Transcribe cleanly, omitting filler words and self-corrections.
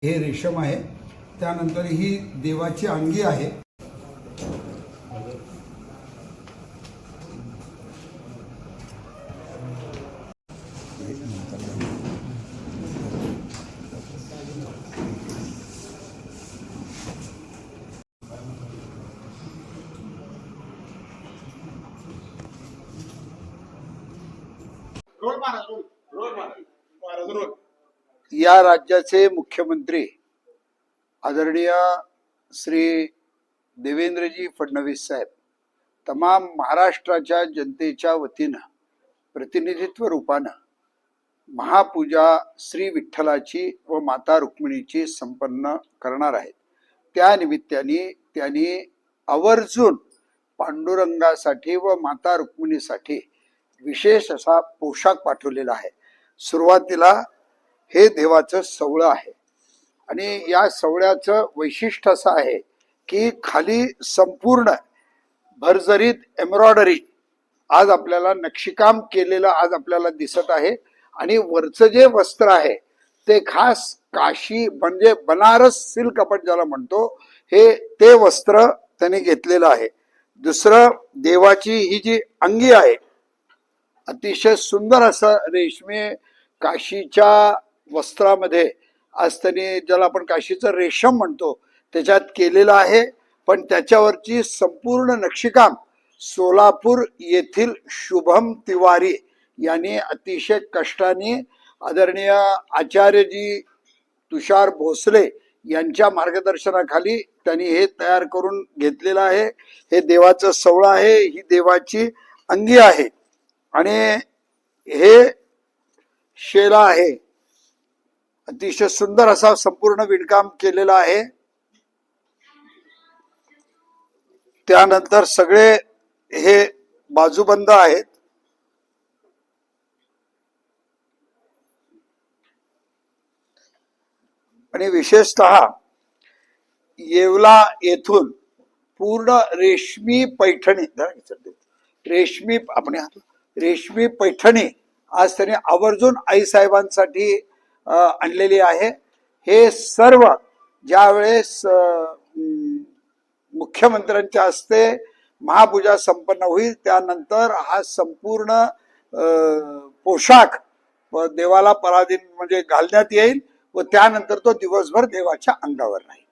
हे रेशम आहे. त्यानंतर ही देवाची अंगी आहे. या राज्याचे मुख्यमंत्री आदरणीय श्री देवेंद्रजी फडणवीस साहेब तमाम महाराष्ट्राच्या जनतेच्या वतीनं प्रतिनिधित्व रूपानं महापूजा श्री विठ्ठलाची व माता रुक्मिणीची संपन्न करणार आहेत. त्या निमित्ताने त्यांनी आवर्जून पांडुरंगासाठी व माता रुक्मिणीसाठी विशेष असा पोशाख पाठवलेला आहे. सुरुवातीला हे देवाचं सवळं आहे आणि या सवळ्याचं वैशिष्ट्य असं आहे की खाली संपूर्ण भरजरीत एम्ब्रॉयडरी आज आपल्याला नक्षीकाम केलेलं आज आपल्याला दिसत आहे आणि वरचं जे वस्त्र आहे ते खास काशी म्हणजे बनारस सिल्क आपण ज्याला म्हणतो हे ते वस्त्र त्याने घेतलेलं आहे. दुसरं देवाची ही जी अंगी आहे अतिशय सुंदर असं रेशमी काशीच्या वस्त्रामध्ये आज त्याने ज्याला आपण काशीचं रेशम म्हणतो त्याच्यात केलेलं आहे. पण त्याच्यावरची संपूर्ण नक्षीकाम सोलापूर येथील शुभम तिवारी यांनी अतिशय कष्टाने आदरणीय आचार्यजी तुषार भोसले यांच्या मार्गदर्शनाखाली त्यांनी हे तयार करून घेतलेलं आहे. हे देवाचं सवळं आहे, ही देवाची अंगी आहे आणि हे शेला आहे. अतिशय सुंदर असा संपूर्ण विणकाम केलेला आहे. त्यानंतर सगळे हे बाजूबंद आहेत. आणि विशेषतः येवला येथून पूर्ण रेशमी पैठणी रेशमी पैठणी आज त्यांनी आवर्जून आई साहेबांसाठी आणलेली आहे. हे सर्व ज्यावेळेस मुख्यमंत्र्यांच्या हस्ते महापूजा संपन्न होईल त्यानंतर हा संपूर्ण पोशाख देवाला पराधीन म्हणजे घालण्यात येईल व त्यानंतर तो दिवसभर देवाच्या अंगावर राहील.